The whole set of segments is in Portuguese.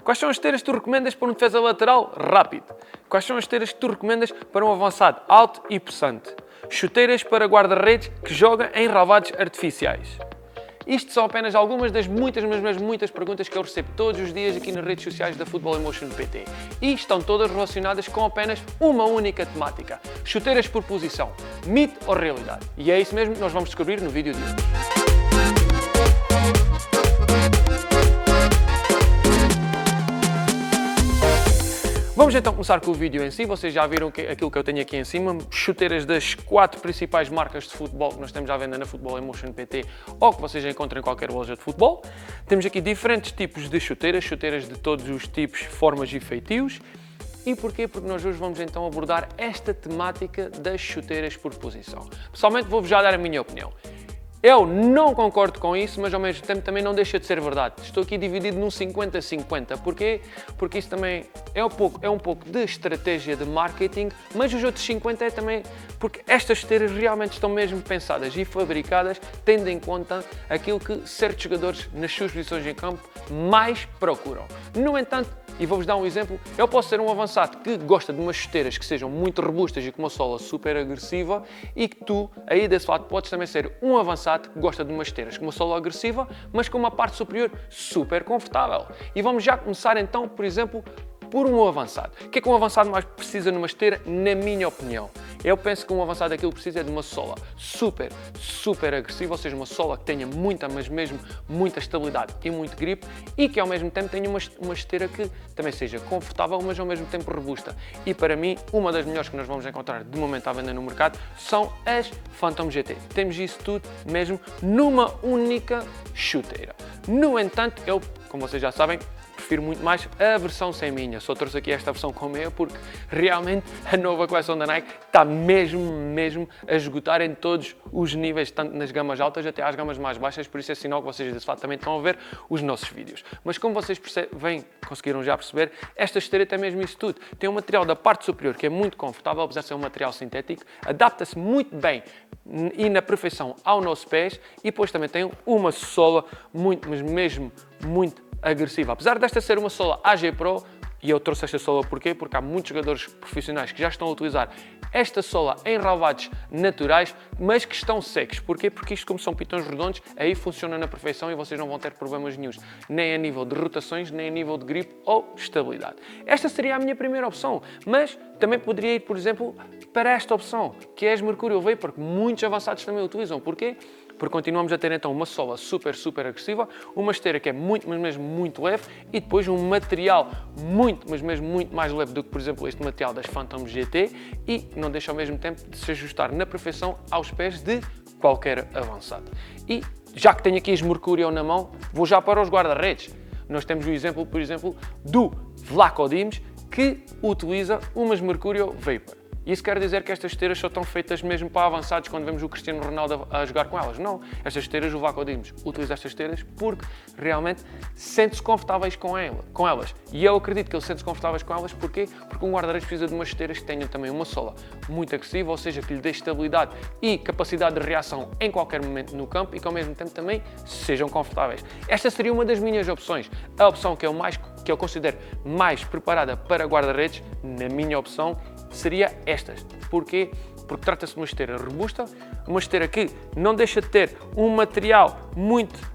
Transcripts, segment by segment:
Quais são as esteiras que tu recomendas para um defesa lateral rápido? Quais são as esteiras que tu recomendas para um avançado alto e possante? Chuteiras para guarda-redes que joga em relevados artificiais. Isto são apenas algumas das muitas, mas mesmo muitas perguntas que eu recebo todos os dias aqui nas redes sociais da Football Emotion PT. E estão todas relacionadas com apenas uma única temática. Chuteiras por posição. Mito ou realidade? E é isso mesmo que nós vamos descobrir no vídeo de hoje. Vamos então começar com o vídeo em si. Vocês já viram aquilo que eu tenho aqui em cima, chuteiras das 4 principais marcas de futebol que nós temos à venda na Football Emotion PT ou que vocês encontram em qualquer loja de futebol. Temos aqui diferentes tipos de chuteiras, chuteiras de todos os tipos, formas e feitios. E porquê? Porque nós hoje vamos então abordar esta temática das chuteiras por posição. Pessoalmente vou-vos já dar a minha opinião. Eu não concordo com isso, mas ao mesmo tempo também não deixa de ser verdade. Estou aqui dividido num 50-50. Porquê? Porque isso também é um pouco de estratégia de marketing, mas os outros 50 é também porque estas chuteiras realmente estão mesmo pensadas e fabricadas tendo em conta aquilo que certos jogadores nas suas posições em campo mais procuram. No entanto, e vou-vos dar um exemplo, eu posso ser um avançado que gosta de umas chuteiras que sejam muito robustas e com uma sola super agressiva e que tu, aí desse lado, podes também ser um avançado que gosta de umas chuteiras com uma sola agressiva, mas com uma parte superior super confortável. E vamos já começar então, por exemplo, por um avançado. O que é que um avançado mais precisa numa esteira, na minha opinião? Eu penso que um avançado aquilo que precisa é de uma sola super agressiva, ou seja, uma sola que tenha muita, mas mesmo muita estabilidade e muito grip e que ao mesmo tempo tenha uma esteira que também seja confortável, mas ao mesmo tempo robusta. E para mim, uma das melhores que nós vamos encontrar de momento à venda no mercado são as Phantom GT. Temos isso tudo mesmo numa única chuteira. No entanto, eu, como vocês já sabem, prefiro muito mais a versão sem minha. Só trouxe aqui esta versão com meia porque realmente a nova coleção da Nike está mesmo a esgotar em todos os níveis, tanto nas gamas altas até às gamas mais baixas, por isso é sinal que vocês desse lado também estão a ver os nossos vídeos. Mas como vocês conseguiram já perceber, esta esteira tem mesmo isso tudo. Tem um material da parte superior que é muito confortável, apesar de ser um material sintético, adapta-se muito bem e na perfeição ao nosso pés e depois também tem uma sola mas mesmo muito agressiva. Apesar desta ser uma sola AG Pro, e eu trouxe esta sola porquê? Porque há muitos jogadores profissionais que já estão a utilizar esta sola em relevados naturais, mas que estão secos. Porquê? Porque isto, como são pitões redondos, aí funciona na perfeição e vocês não vão ter problemas nenhuns, nem a nível de rotações, nem a nível de grip ou estabilidade. Esta seria a minha primeira opção, mas também poderia ir, por exemplo, para esta opção, que é as Mercurial Vapor, que muitos avançados também utilizam. Porquê? Porque continuamos a ter então uma sola super agressiva, uma esteira que é muito, mas mesmo muito leve e depois um material mas mesmo muito mais leve do que, por exemplo, este material das Phantom GT e não deixa ao mesmo tempo de se ajustar na perfeição aos pés de qualquer avançado. E já que tenho aqui as Mercurial na mão, vou já para os guarda-redes. Nós temos o exemplo, por exemplo, do Vlaco Dimos, que utiliza umas Mercurial Vapor. Isso quer dizer que estas esteiras só estão feitas mesmo para avançados quando vemos o Cristiano Ronaldo a jogar com elas? Não. Estas esteiras, o Vlaco Dimos utiliza estas esteiras porque realmente sente-se confortáveis com elas. E eu acredito que ele sente-se confortáveis com elas porque um guarda-redes precisa de umas esteiras que tenham também uma sola muito agressiva, ou seja, que lhe dê estabilidade e capacidade de reação em qualquer momento no campo e que ao mesmo tempo também sejam confortáveis. Esta seria uma das minhas opções. A opção que eu considero mais preparada para guarda-redes, na minha opção, seria estas. Porquê? Porque trata-se de uma esteira robusta, uma esteira que não deixa de ter um material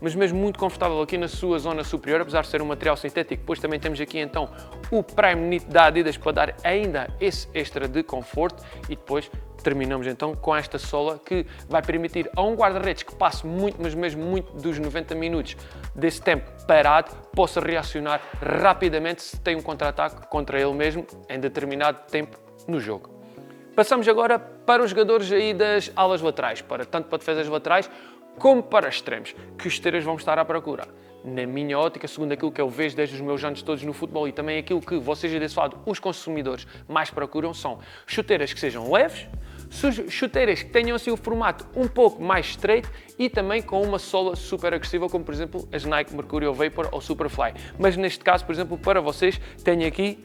mas mesmo muito confortável aqui na sua zona superior, apesar de ser um material sintético. Depois também temos aqui então o Prime Knit da Adidas para dar ainda esse extra de conforto e depois terminamos então com esta sola que vai permitir a um guarda-redes que passe mas mesmo muito dos 90 minutos desse tempo parado, possa reacionar rapidamente se tem um contra-ataque contra ele mesmo em determinado tempo no jogo. Passamos agora para os jogadores aí das alas laterais, tanto para defesas laterais como para extremos. Que esteiras vão estar à procura? Na minha ótica, segundo aquilo que eu vejo desde os meus anos todos no futebol e também aquilo que vocês desse lado, os consumidores, mais procuram são chuteiras que sejam leves, chuteiras que tenham assim o formato um pouco mais estreito e também com uma sola super agressiva, como por exemplo as Nike Mercurial Vapor ou Superfly. Mas neste caso, por exemplo, para vocês, tenho aqui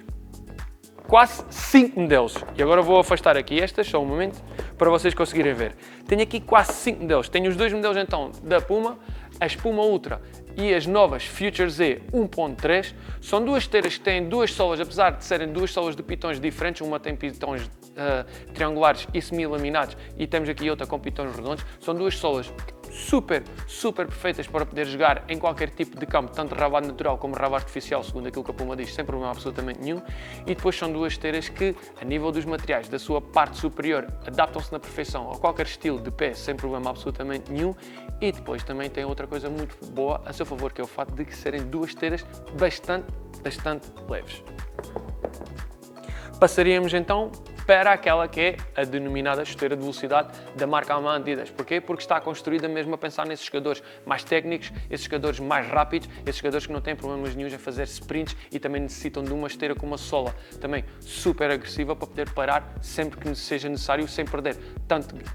quase 5 modelos. E agora vou afastar aqui estas, só um momento, para vocês conseguirem ver. Tenho aqui quase 5 modelos. Tenho os dois modelos então da Puma, a Puma Ultra e as novas Future Z 1.3. São duas esteiras que têm duas solas, apesar de serem duas solas de pitões diferentes. Uma tem pitões triangulares e semi-laminados e temos aqui outra com pitões redondos. São duas solas super perfeitas para poder jogar em qualquer tipo de campo, tanto rabado natural como rabado artificial, segundo aquilo que a Puma diz, sem problema absolutamente nenhum. E depois são duas esteiras que, a nível dos materiais, da sua parte superior, adaptam-se na perfeição a qualquer estilo de pé, sem problema absolutamente nenhum. E depois também tem outra coisa muito boa a seu favor, que é o fato de serem duas esteiras bastante leves. Passaríamos então para aquela que é a denominada chuteira de velocidade da marca Alemã Adidas. Porquê? Porque está construída mesmo a pensar nesses jogadores mais técnicos, esses jogadores mais rápidos, esses jogadores que não têm problemas nenhums em fazer sprints e também necessitam de uma esteira com uma sola também super agressiva para poder parar sempre que seja necessário, sem perder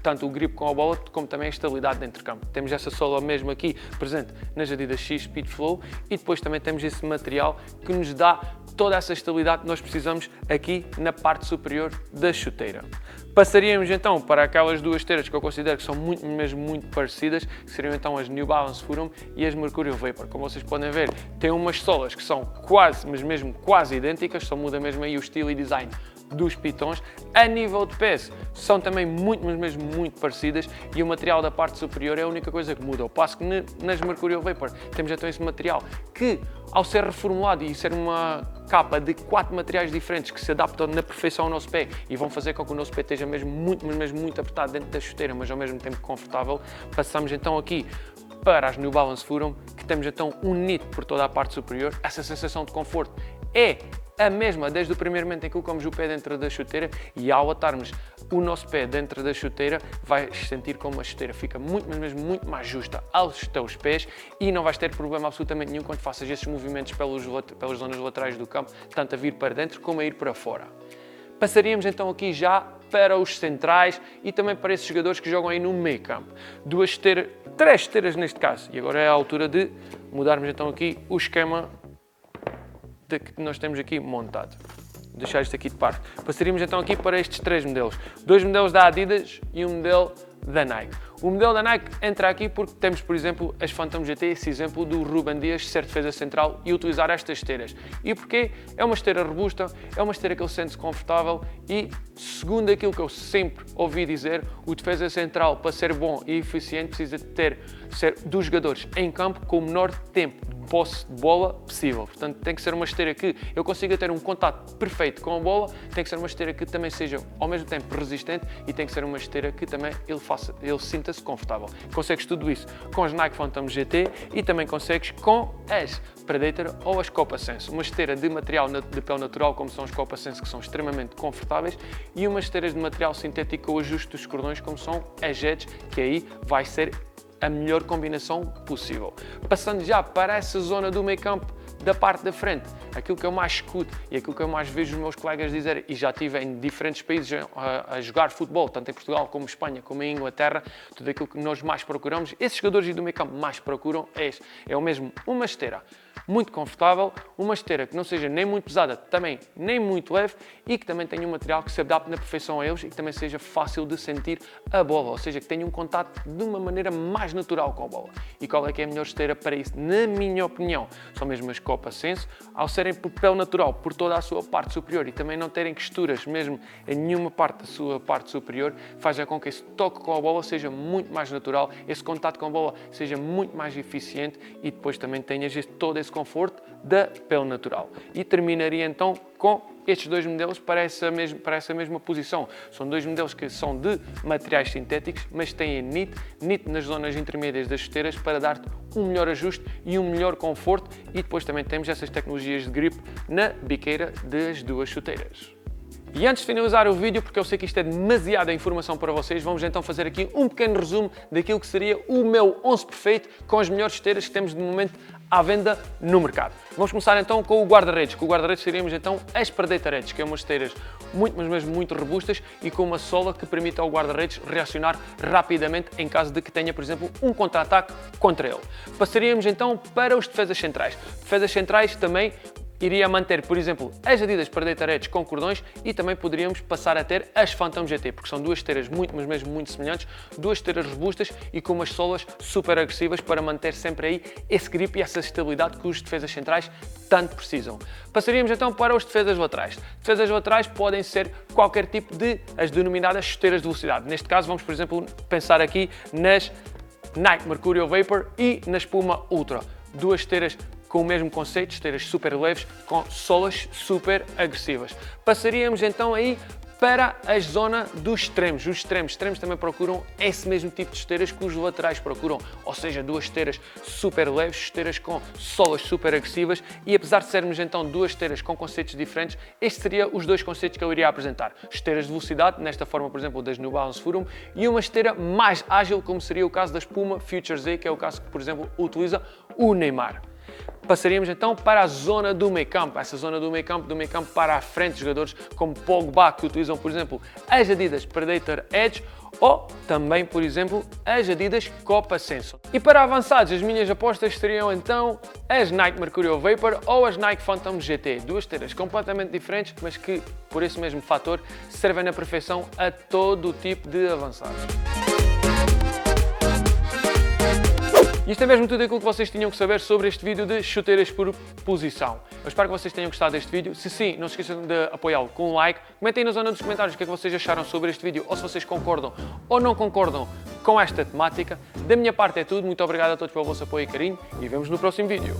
tanto o grip com a bola como também a estabilidade dentro de campo. Temos essa sola mesmo aqui presente nas Adidas X Speed Flow e depois também temos esse material que nos dá toda essa estabilidade que nós precisamos aqui na parte superior da chuteira. Passaríamos então para aquelas duas esteiras que eu considero que são muito parecidas, que seriam então as New Balance Furum e as Mercurial Vapor. Como vocês podem ver, tem umas solas que são quase, mas mesmo quase idênticas, só muda mesmo aí o estilo e design dos pitons. A nível de peso são também muito parecidas e o material da parte superior é a única coisa que muda. Ao passo que nas Mercurial Vapor temos então esse material que, ao ser reformulado e ser uma capa de 4 materiais diferentes que se adaptam na perfeição ao nosso pé e vão fazer com que o nosso pé esteja mesmo muito apertado dentro da chuteira, mas ao mesmo tempo confortável, passamos então aqui para as New Balance Furum, que temos então um nito por toda a parte superior. Essa sensação de conforto é a mesma desde o primeiro momento em que colocamos o pé dentro da chuteira, e ao atarmos o nosso pé dentro da chuteira vais sentir como a chuteira fica muito mais justa aos teus pés e não vais ter problema absolutamente nenhum quando faças esses movimentos pelas zonas laterais do campo, tanto a vir para dentro como a ir para fora. Passaríamos então aqui já para os centrais e também para esses jogadores que jogam aí no meio campo. Três esteiras neste caso, e agora é a altura de mudarmos então aqui o esquema que nós temos aqui montado. Vou deixar isto aqui de parte. Passaríamos então aqui para estes três modelos. Dois modelos da Adidas e um modelo da Nike. O modelo da Nike entra aqui porque temos, por exemplo, as Phantom GT, esse exemplo do Ruben Dias ser defesa central e utilizar estas esteiras. E porquê? É uma esteira robusta, é uma esteira que ele sente-se confortável e, segundo aquilo que eu sempre ouvi dizer, o defesa central, para ser bom e eficiente, precisa de ser dos jogadores em campo com o menor tempo de posse de bola possível. Portanto, tem que ser uma esteira que eu consiga ter um contato perfeito com a bola, tem que ser uma esteira que também seja ao mesmo tempo resistente e tem que ser uma esteira que também ele sinta-se confortável. Consegues tudo isso com as Nike Phantom GT e também consegues com as Predator ou as Copa Sense, uma esteira de material de pele natural como são as Copa Sense, que são extremamente confortáveis, e umas esteiras de material sintético com o ajuste dos cordões como são as Jets, que aí vai ser a melhor combinação possível. Passando já para essa zona do meio campo, da parte da frente, aquilo que eu mais escuto e aquilo que eu mais vejo os meus colegas dizer, e já estive em diferentes países a jogar futebol, tanto em Portugal como em Espanha, como em Inglaterra, tudo aquilo que nós mais procuramos, esses jogadores do meio campo mais procuram é o mesmo uma esteira muito confortável, uma esteira que não seja nem muito pesada, também nem muito leve e que também tenha um material que se adapte na perfeição a eles e que também seja fácil de sentir a bola, ou seja, que tenha um contato de uma maneira mais natural com a bola. E qual é que é a melhor esteira para isso? Na minha opinião, são mesmo as Copa Sense, ao serem por pele natural por toda a sua parte superior e também não terem costuras mesmo em nenhuma parte da sua parte superior, fazem com que esse toque com a bola seja muito mais natural, esse contato com a bola seja muito mais eficiente e depois também tenhas todo esse conforto da pele natural. E terminaria então com estes dois modelos para essa mesma posição. São dois modelos que são de materiais sintéticos, mas têm NIT nas zonas intermédias das chuteiras para dar-te um melhor ajuste e um melhor conforto, e depois também temos essas tecnologias de grip na biqueira das duas chuteiras. E antes de finalizar o vídeo, porque eu sei que isto é demasiada informação para vocês, vamos então fazer aqui um pequeno resumo daquilo que seria o meu 11 perfeito com as melhores chuteiras que temos de momento à venda no mercado. Vamos começar então com o guarda-redes. Com o guarda-redes seríamos então as Predator Edge, que é umas esteiras mas mesmo muito robustas e com uma sola que permite ao guarda-redes reacionar rapidamente em caso de que tenha, por exemplo, um contra-ataque contra ele. Passaríamos então para os defesas centrais. Defesas centrais também iria manter, por exemplo, as Adidas Predator Edge com cordões e também poderíamos passar a ter as Phantom GT, porque são duas esteiras muito, mas mesmo muito semelhantes, duas esteiras robustas e com umas solas super agressivas para manter sempre aí esse grip e essa estabilidade que os defesas centrais tanto precisam. Passaríamos então para os defesas laterais. Defesas laterais podem ser qualquer tipo de as denominadas chuteiras de velocidade. Neste caso vamos, por exemplo, pensar aqui nas Nike Mercurial Vapor e na Puma Ultra. Duas esteiras com o mesmo conceito, esteiras super leves, com solas super agressivas. Passaríamos então aí para a zona dos extremos. Os extremos também procuram esse mesmo tipo de esteiras que os laterais procuram, ou seja, duas esteiras super leves, esteiras com solas super agressivas e apesar de sermos então duas esteiras com conceitos diferentes, estes seriam os dois conceitos que eu iria apresentar. Esteiras de velocidade, nesta forma, por exemplo, das New Balance Furum, e uma esteira mais ágil, como seria o caso das Puma Future Z, que é o caso que, por exemplo, utiliza o Neymar. Passaríamos então para a zona do meio campo, essa zona do meio campo para a frente, jogadores como Pogba, que utilizam, por exemplo, as Adidas Predator Edge ou também, por exemplo, as Adidas Copa Sensor. E para avançados, as minhas apostas seriam então as Nike Mercurial Vapor ou as Nike Phantom GT, duas esteiras completamente diferentes, mas que, por esse mesmo fator, servem na perfeição a todo o tipo de avançados. Isto é mesmo tudo aquilo que vocês tinham que saber sobre este vídeo de chuteiras por posição. Eu espero que vocês tenham gostado deste vídeo. Se sim, não se esqueçam de apoiá-lo com um like. Comentem na zona dos comentários o que é que vocês acharam sobre este vídeo, ou se vocês concordam ou não concordam com esta temática. Da minha parte é tudo. Muito obrigado a todos pelo vosso apoio e carinho e vemos no próximo vídeo.